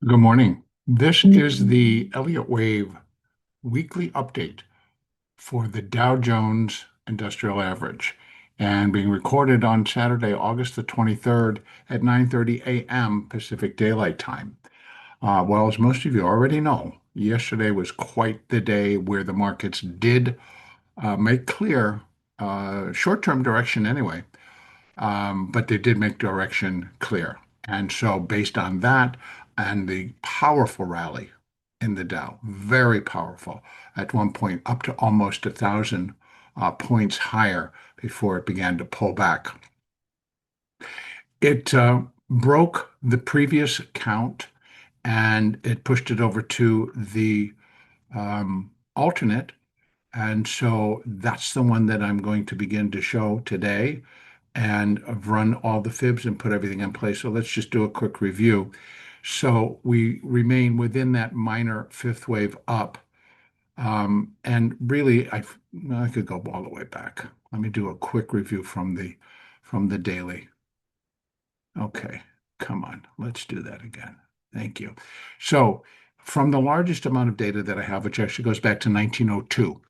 Good morning. This is the Elliott Wave weekly update for the Dow Jones Industrial Average and being recorded on Saturday, August the 23rd at 9:30 a.m. Pacific Daylight Time. Well, as most of you already know, yesterday was quite the day where the markets did make clear short-term direction anyway, but they did make direction clear. And so, based on that and the powerful rally in the Dow, very powerful, at one point up to almost 1,000 points higher before it began to pull back. It broke the previous count and it pushed it over to the alternate. And so that's the one that I'm going to begin to show today. And I've run all the fibs and put everything in place. So let's just do a quick review. So we remain within that minor fifth wave up. And really, I could go all the way back. Let me do a quick review from the daily. Okay, come on, let's do that again. Thank you. So from the largest amount of data that I have, which actually goes back to 1902,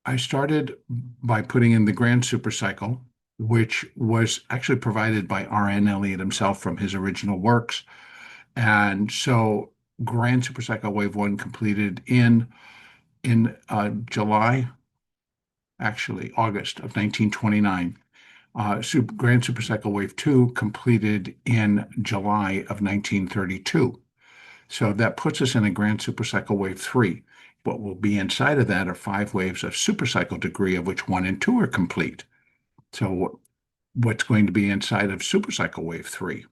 I started by putting in the grand supercycle, which was actually provided by R.N. Elliott himself from his original works. And so grand supercycle wave one completed in July, actually August of 1929. Grand supercycle wave two completed in July of 1932. So that puts us in a grand supercycle wave three. What will be inside of that are 5 waves of supercycle degree, of which 1 and 2 are complete. So what's going to be inside of supercycle wave three?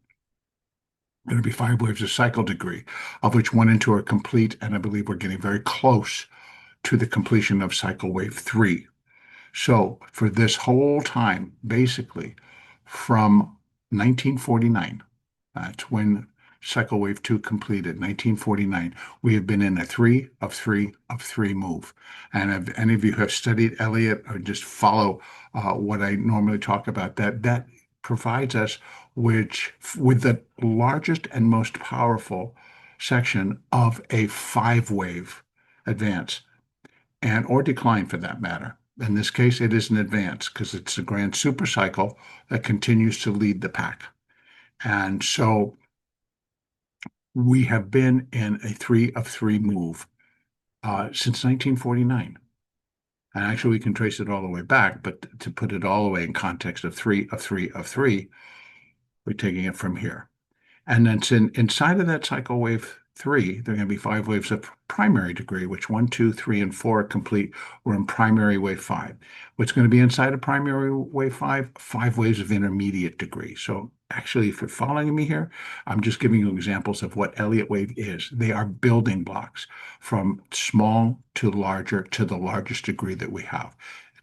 Going to be 5 waves of cycle degree, of which 1 and 2 are complete, and I believe we're getting very close to the completion of cycle wave three. So for this whole time, basically from 1949, that's when cycle wave two completed, 1949. We have been in a 3 of 3 of 3 move. And if any of you have studied Elliott or just follow what I normally talk about, that provides us with the largest and most powerful section of a 5 wave advance and or decline for that matter. In this case, it is an advance because it's a grand supercycle that continues to lead the pack. And so we have been in a 3 of 3 move since 1949. And actually, we can trace it all the way back, but to put it all the way in context of 3 of 3 of 3, we're taking it from here. And then inside of that cycle wave three, there are going to be 5 waves of primary degree, which 1, 2, 3, and 4 are complete. We're in primary wave 5. What's going to be inside of primary wave 5? 5 waves of intermediate degree. So actually, if you're following me here, I'm just giving you examples of what Elliott wave is. They are building blocks from small to larger to the largest degree that we have.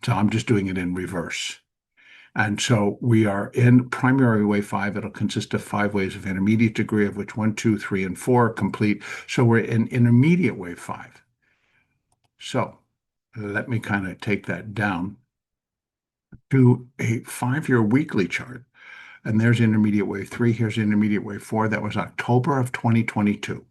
So I'm just doing it in reverse. And so we are in primary wave 5. It'll consist of 5 waves of intermediate degree, of which 1, 2, 3, and 4 are complete. So we're in intermediate wave 5. So let me kind of take that down to a 5-year weekly chart. And there's intermediate wave 3. Here's intermediate wave 4. That was October of 2022.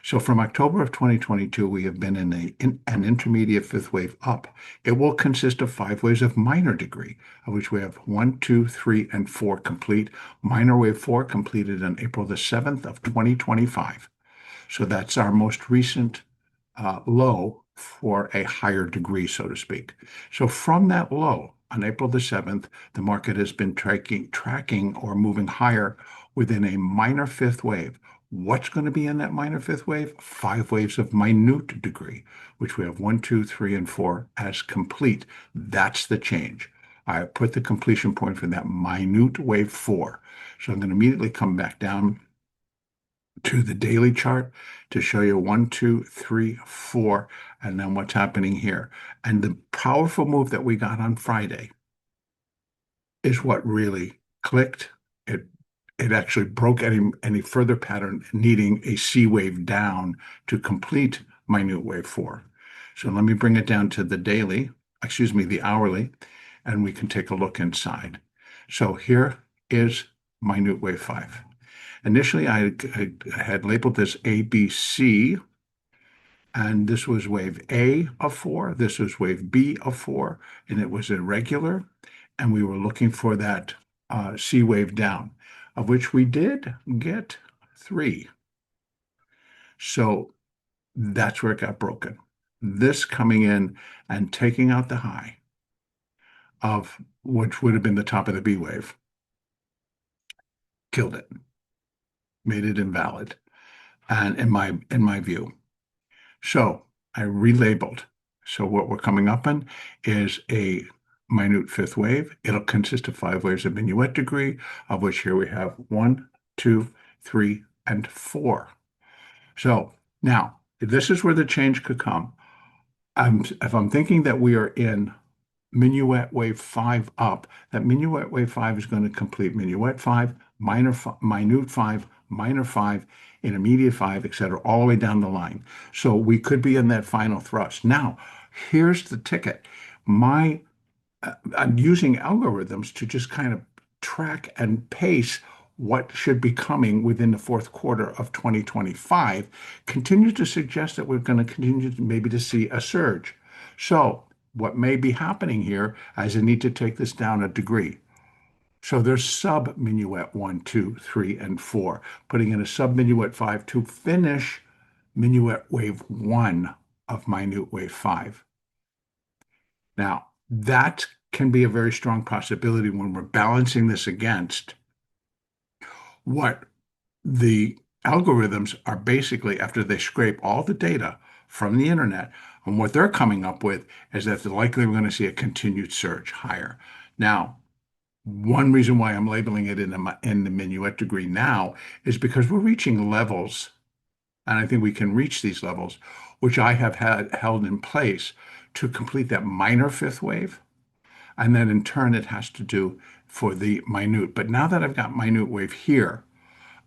So from October of 2022, we have been in an intermediate 5th wave up. It will consist of 5 waves of minor degree, of which we have 1, 2, 3, and 4 complete. Minor wave 4 completed on April the 7th of 2025. So that's our most recent low for a higher degree, so to speak. So from that low on April the 7th, the market has been tracking or moving higher within a minor 5th wave. What's going to be in that minor 5th wave? 5 waves of minute degree, which we have 1, 2, 3, and 4 as complete. That's the change. I put the completion point for that minute wave 4. So I'm going to immediately come back down to the daily chart to show you 1, 2, 3, 4, and then what's happening here. And the powerful move that we got on Friday is what really clicked. It actually broke any further pattern needing a C wave down to complete minute wave 4. So let me bring it down to the daily, excuse me, the hourly, and we can take a look inside. So here is minute wave 5. Initially, I had labeled this ABC, and this was wave A of 4, this was wave B of 4, and it was irregular, and we were looking for that C wave down, of which we did get 3. So that's where it got broken. This coming in and taking out the high of which would have been the top of the B wave, killed it, made it invalid, and in my view. So I relabeled. So what we're coming up in is a minute fifth wave. It'll consist of 5 waves of minuet degree, of which here we have 1, 2, 3, and 4. So now, this is where the change could come. If I'm thinking that we are in minuet wave 5 up, that minuet wave 5 is going to complete minuet 5, minute 5, minor 5, intermediate 5, etc., all the way down the line. So we could be in that final thrust. Now, here's the ticket. I'm using algorithms to just kind of track and pace what should be coming within the fourth quarter of 2025, continue to suggest that we're going to continue maybe to see a surge. So what may be happening here is I need to take this down a degree. So there's sub minuet 1, 2, 3, and 4, putting in a sub minuet 5 to finish minuet wave 1 of minute wave 5. Now, that can be a very strong possibility when we're balancing this against what the algorithms are basically, after they scrape all the data from the internet, and what they're coming up with is that likely we're going to see a continued surge higher. Now, one reason why I'm labeling it in the minuet degree now is because we're reaching levels, and I think we can reach these levels, which I have held in place to complete that minor fifth wave. And then in turn, it has to do for the minute. But now that I've got minute wave here,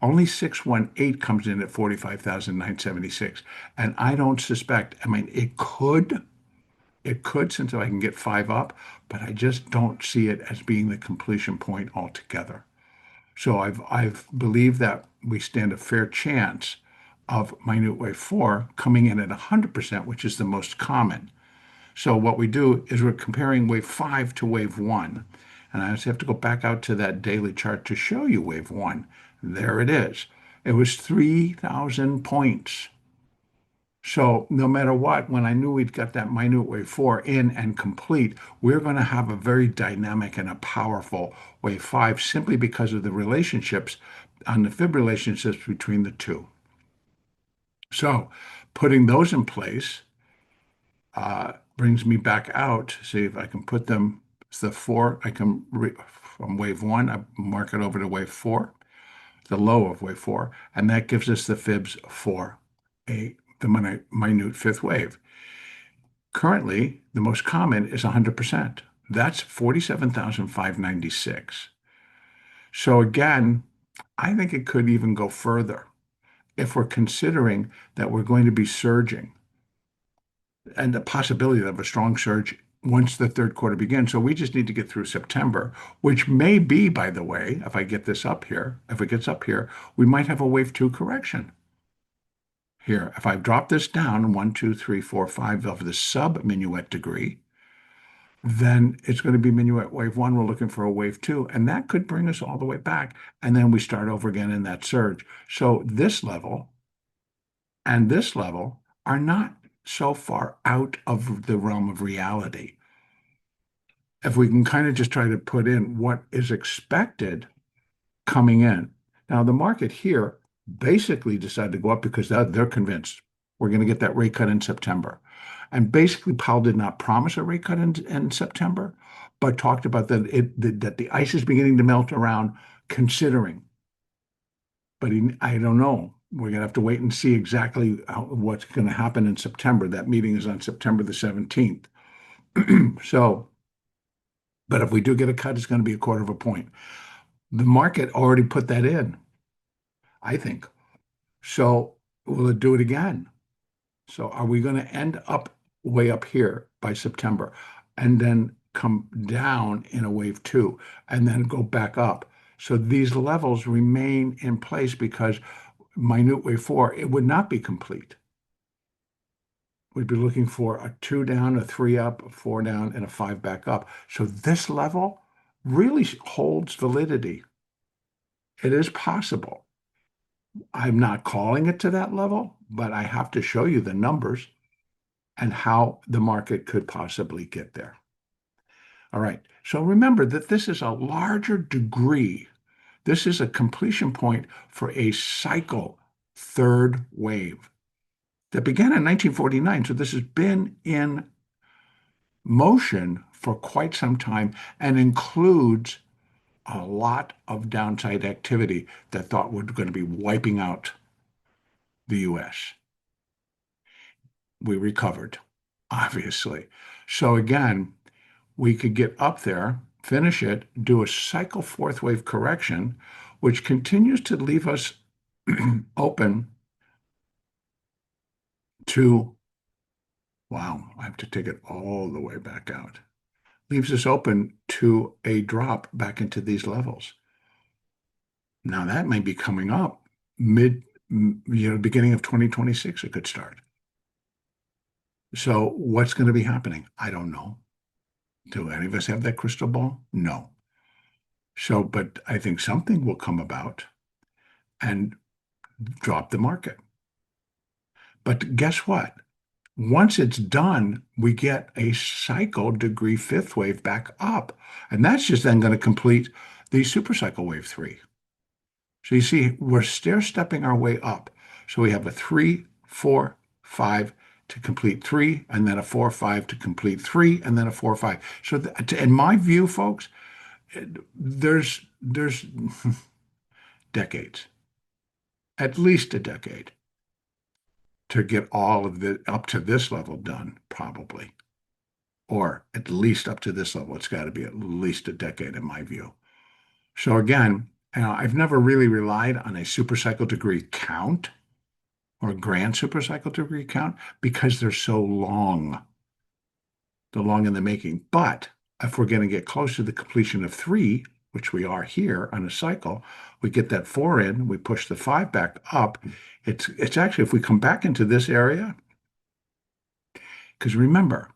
only 618 comes in at 45,976. And I don't suspect, I mean, it could, since I can get 5 up, but I just don't see it as being the completion point altogether. So I've believed that we stand a fair chance of minute wave 4 coming in at 100%, which is the most common. So what we do is we're comparing wave 5 to wave 1. And I just have to go back out to that daily chart to show you wave 1. There it is. It was 3,000 points. So no matter what, when I knew we'd got that minute wave 4 in and complete, we're going to have a very dynamic and a powerful wave 5 simply because of the relationships on the fib relationships between the two. So putting those in place brings me back out. See if I can put them, it's the 4, I can, from wave 1, I mark it over to wave 4, the low of wave 4, and that gives us the fibs for the minute fifth wave. Currently, the most common is 100%. That's 47,596. So again, I think it could even go further if we're considering that we're going to be surging and the possibility of a strong surge once the third quarter begins. So we just need to get through September, which may be, by the way, if I get this up here, if it gets up here, we might have a wave 2 correction. Here, if I drop this down 1, 2, 3, 4, 5 of the sub minuet degree, then it's going to be minuet wave 1. We're looking for a wave 2, and that could bring us all the way back. And then we start over again in that surge. So this level and this level are not so far out of the realm of reality. If we can kind of just try to put in what is expected coming in. Now, the market here basically decided to go up because they're convinced we're going to get that rate cut in September. And basically, Powell did not promise a rate cut in September, but talked about that the ice is beginning to melt around, considering. But I don't know. We're going to have to wait and see exactly what's going to happen in September. That meeting is on September the 17th. So, but if we do get a cut, it's going to be a quarter of a point. The market already put that in, I think. So will it do it again? So are we going to end up way up here by September and then come down in a wave 2 and then go back up So these levels remain in place because minute wave 4, it would not be complete. We'd be looking for a 2 down, a 3 up, a 4 down, and a 5 back up. So this level really holds validity. It is possible. I'm not calling it to that level, but I have to show you the numbers and how the market could possibly get there. All right. So remember that this is a larger degree. This is a completion point for a cycle third wave that began in 1949. So this has been in motion for quite some time and includes a lot of downside activity that thought we're going to be wiping out the US. We recovered, obviously. So again, we could get up there, finish it, do a cycle fourth wave correction, which continues to leave us open to, wow, I have to take it all the way back out. Leaves us open to a drop back into these levels. Now that may be coming up beginning of 2026, it could start. So what's going to be happening? I don't know. Do any of us have that crystal ball? No. So, but I think something will come about and drop the market. But guess what? Once it's done, we get a cycle degree fifth wave back up. And that's just then going to complete the super cycle wave 3. So you see, we're stair-stepping our way up. So we have a 3, 4, 5 to complete 3, and then a 4, 5 to complete 3, and then a 4, 5. So in my view, folks, there's decades, at least a decade, to get all of the up to this level done, probably. Or at least up to this level. It's got to be at least a decade in my view. So again, I've never really relied on a supercycle degree count or a grand supercycle degree count because they're so long. They're long in the making. But if we're going to get close to the completion of 3, which we are here on a cycle, we get that 4 in, we push the 5 back up. It's actually, if we come back into this area, because remember,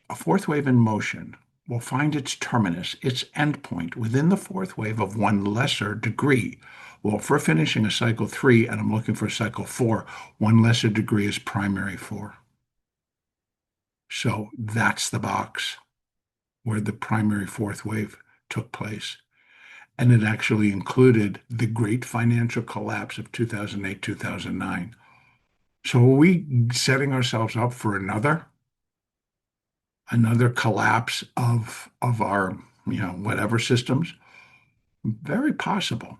a fourth wave in motion will find its terminus, its endpoint, within the fourth wave of one lesser degree. Well, if we're finishing a cycle 3 and I'm looking for a cycle 4, one lesser degree is primary 4. So that's the box where the primary fourth wave took place. And it actually included the great financial collapse of 2008, 2009. So are we setting ourselves up for another collapse of our, whatever systems? Very possible.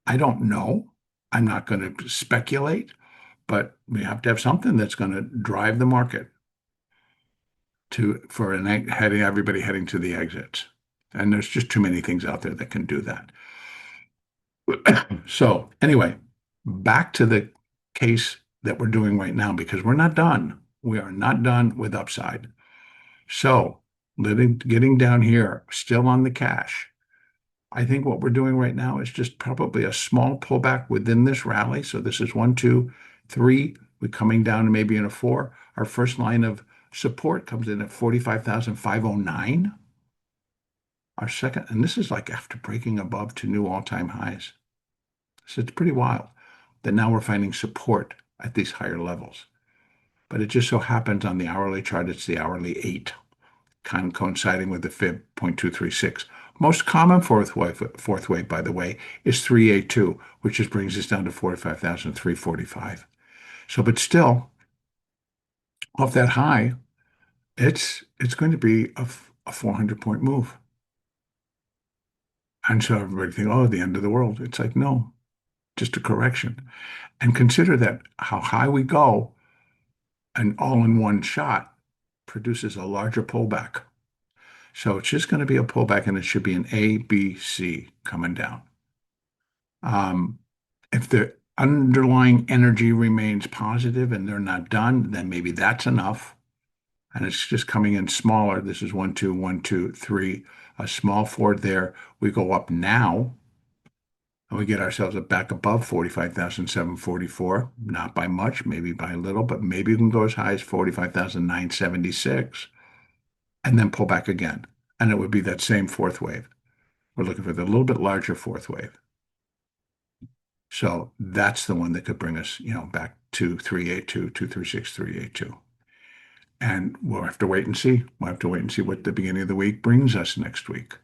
I don't know. I'm not going to speculate, but we have to have something that's going to drive the market for everybody heading to the exits. And there's just too many things out there that can do that. So anyway, back to the case that we're doing right now, because we're not done. We are not done with upside. So getting down here, still on the cash. I think what we're doing right now is just probably a small pullback within this rally. So this is 1, 2, 3. We're coming down maybe in a 4. Our first line of support comes in at 45,509. Our second, and this is like after breaking above to new all-time highs. So it's pretty wild that now we're finding support at these higher levels. But it just so happens on the hourly chart, it's the hourly 8, kind of coinciding with the fib 0.236. Most common fourth wave, by the way, is 382, which just brings us down to 45,345. So, but still, off that high, it's going to be a 400-point move. And so everybody thinks, oh, the end of the world. It's like, no, just a correction. And consider that how high we go, an all-in-one shot produces a larger pullback. So it's just going to be a pullback, and it should be an A, B, C coming down. If the underlying energy remains positive and they're not done, then maybe that's enough. And it's just coming in smaller. This is 1, 2, 1, 2, 3. a small four there. We go up now and we get ourselves back above 45,744, not by much, maybe by a little, but maybe we can go as high as 45,976 and then pull back again. And it would be that same fourth wave. We're looking for the little bit larger fourth wave. So that's the one that could bring us, back to 382, 236, 382. And we'll have to wait and see. We'll have to wait and see what the beginning of the week brings us next week.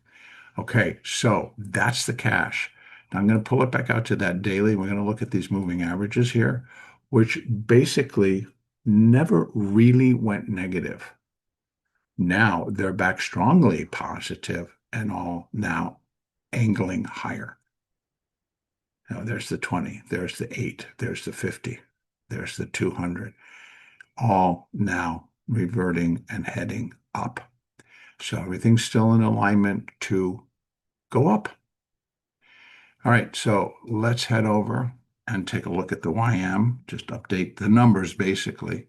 Okay, so that's the cash. Now I'm going to pull it back out to that daily. We're going to look at these moving averages here, which basically never really went negative. Now they're back strongly positive and all now angling higher. Now there's the 20, there's the 8, there's the 50, there's the 200, all now reverting and heading up. So everything's still in alignment to go up. All right, so let's head over and take a look at the YM, just update the numbers basically.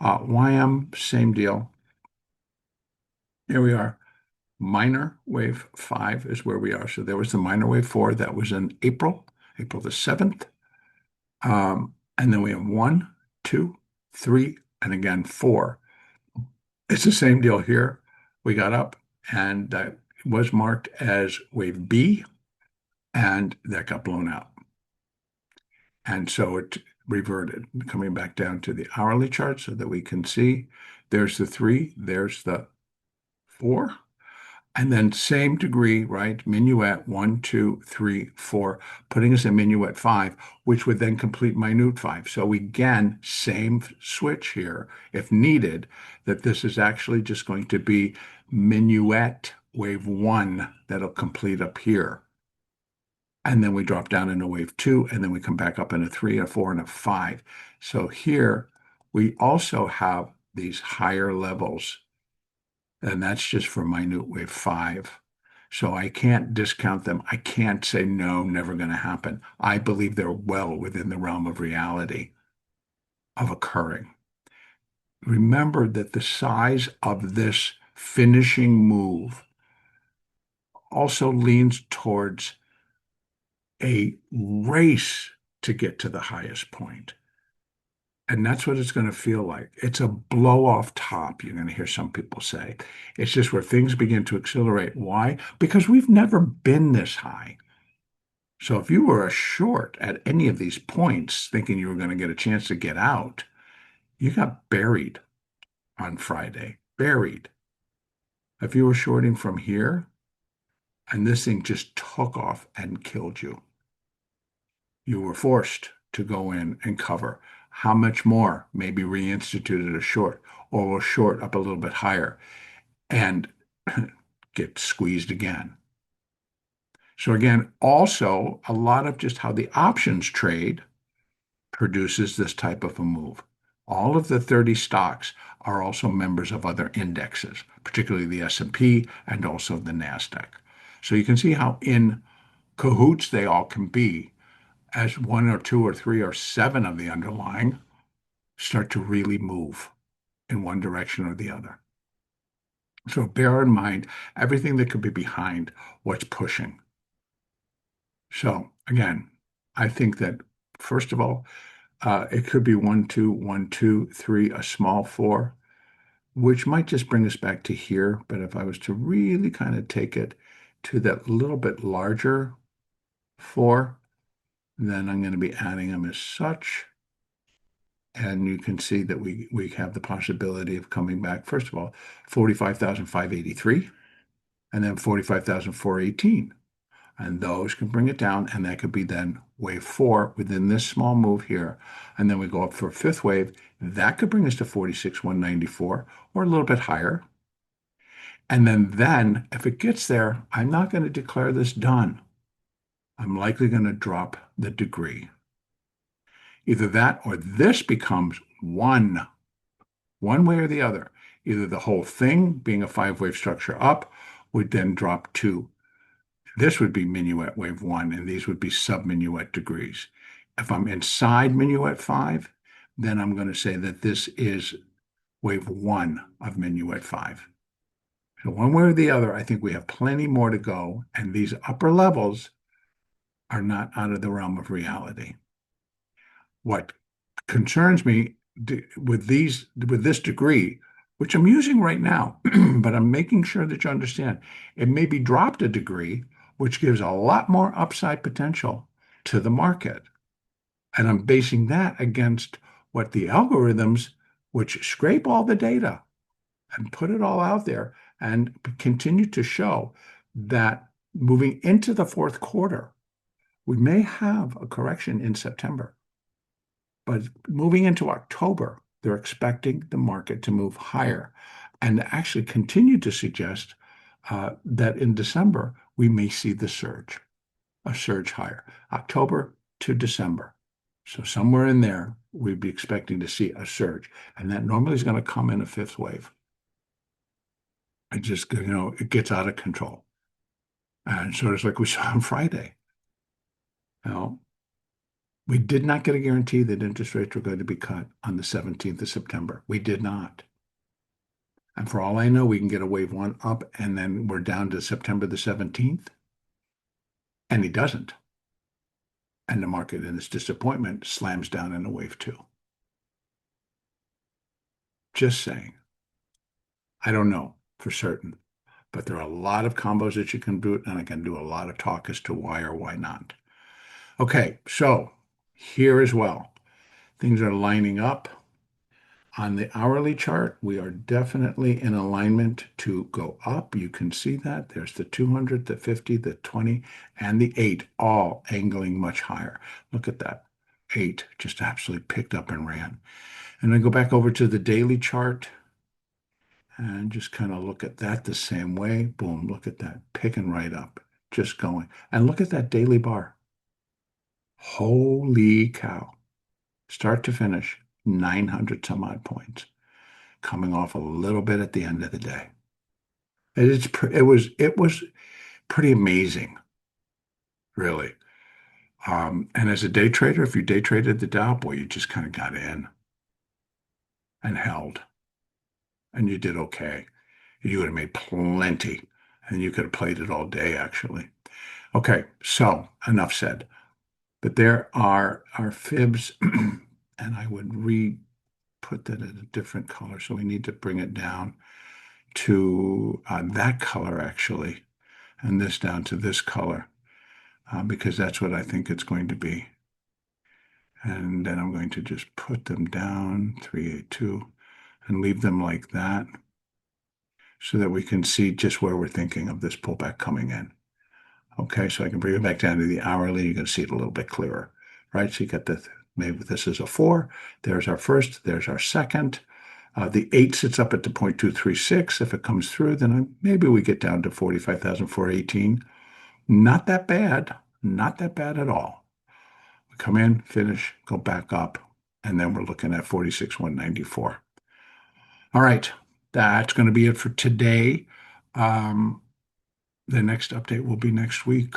YM, same deal. Here we are. Minor wave 5 is where we are. So there was the minor wave 4 that was in April the 7th. And then we have 1, 2, 3, and again 4. It's the same deal here. We got up and that was marked as wave B, and that got blown out. And so it reverted, coming back down to the hourly chart so that we can see there's the 3, there's the 4, and then same degree, right? Minuet 1, 2, 3, 4, putting us in minuet 5, which would then complete minute 5. So again, same switch here, if needed, that this is actually just going to be minuet wave 1 that'll complete up here. And then we drop down into wave 2, and then we come back up into 3, a 4, and a 5. So here we also have these higher levels, and that's just for minute wave 5. So I can't discount them. I can't say no, never going to happen. I believe they're well within the realm of reality of occurring. Remember that the size of this finishing move also leans towards a race to get to the highest point. And that's what it's going to feel like. It's a blow off top, you're going to hear some people say. It's just where things begin to accelerate. Why? Because we've never been this high. So if you were a short at any of these points, thinking you were going to get a chance to get out, you got buried on Friday. Buried. If you were shorting from here, and this thing just took off and killed you, you were forced to go in and cover. How much more? Maybe reinstituted a short, or will short up a little bit higher and get squeezed again. So again, also a lot of just how the options trade produces this type of a move. All of the 30 stocks are also members of other indexes, particularly the S&P and also the NASDAQ. So you can see how in cahoots they all can be as 1 or 2 or 3 or 7 of the underlying start to really move in one direction or the other. So bear in mind everything that could be behind what's pushing. So again, I think that first of all, it could be 1, 2, 1, 2, 3, a small 4, which might just bring us back to here. But if I was to really kind of take it to that little bit larger 4, then I'm going to be adding them as such. And you can see that we have the possibility of coming back, first of all, 45,583 and then 45,418. And those can bring it down, and that could be then wave 4 within this small move here. And then we go up for a fifth wave. That could bring us to 46,194 or a little bit higher. And then if it gets there, I'm not going to declare this done. I'm likely going to drop the degree. Either that or this becomes one way or the other. Either the whole thing, being a 5-wave structure up, would then drop to, this would be minuet wave 1, and these would be sub-minuet degrees. If I'm inside minuet 5, then I'm going to say that this is wave 1 of minuet 5. So one way or the other, I think we have plenty more to go, and these upper levels are not out of the realm of reality. What concerns me with this degree, which I'm using right now, but I'm making sure that you understand, it may be dropped a degree, which gives a lot more upside potential to the market. And I'm basing that against what the algorithms, which scrape all the data and put it all out there and continue to show that moving into the fourth quarter, we may have a correction in September. But moving into October, they're expecting the market to move higher and actually continue to suggest that in December, we may see a surge higher, October to December. So somewhere in there, we'd be expecting to see a surge. And that normally is going to come in a fifth wave. It just, it gets out of control. And so it's like we saw on Friday. Now, we did not get a guarantee that interest rates were going to be cut on the 17th of September. We did not. And for all I know, we can get a wave one up and then we're down to September the 17th. And he doesn't. And the market, in its disappointment, slams down in a wave two. Just saying. I don't know for certain, but there are a lot of combos that you can do, and I can do a lot of talk as to why or why not. Okay, so here as well, things are lining up. On the hourly chart, we are definitely in alignment to go up. You can see that. There's the 200, the 50, the 20, and the 8, all angling much higher. Look at that. 8 just absolutely picked up and ran. And then go back over to the daily chart and just kind of look at that the same way. Boom, look at that. Picking right up. Just going. And look at that daily bar. Holy cow. Start to finish, 900 some odd points, coming off a little bit at the end of the day. It was pretty amazing, really. And as a day trader, if you day traded the Dow, boy, you just kind of got in and held, and you did okay. You would have made plenty, and you could have played it all day, actually. Okay, so enough said. But there are our fibs, and I would put that at a different color. So we need to bring it down to that color, actually, and this down to this color, because that's what I think it's going to be. And then I'm going to just put them down, 382, and leave them like that so that we can see just where we're thinking of this pullback coming in. Okay, so I can bring it back down to the hourly. You can see it a little bit clearer, right? So you got maybe this is a 4. There's our first. There's our second. The 8 sits up at the 0.236. If it comes through, then maybe we get down to 45,418. Not that bad. Not that bad at all. We come in, finish, go back up, and then we're looking at 46,194. All right, that's going to be it for today. The next update will be next week.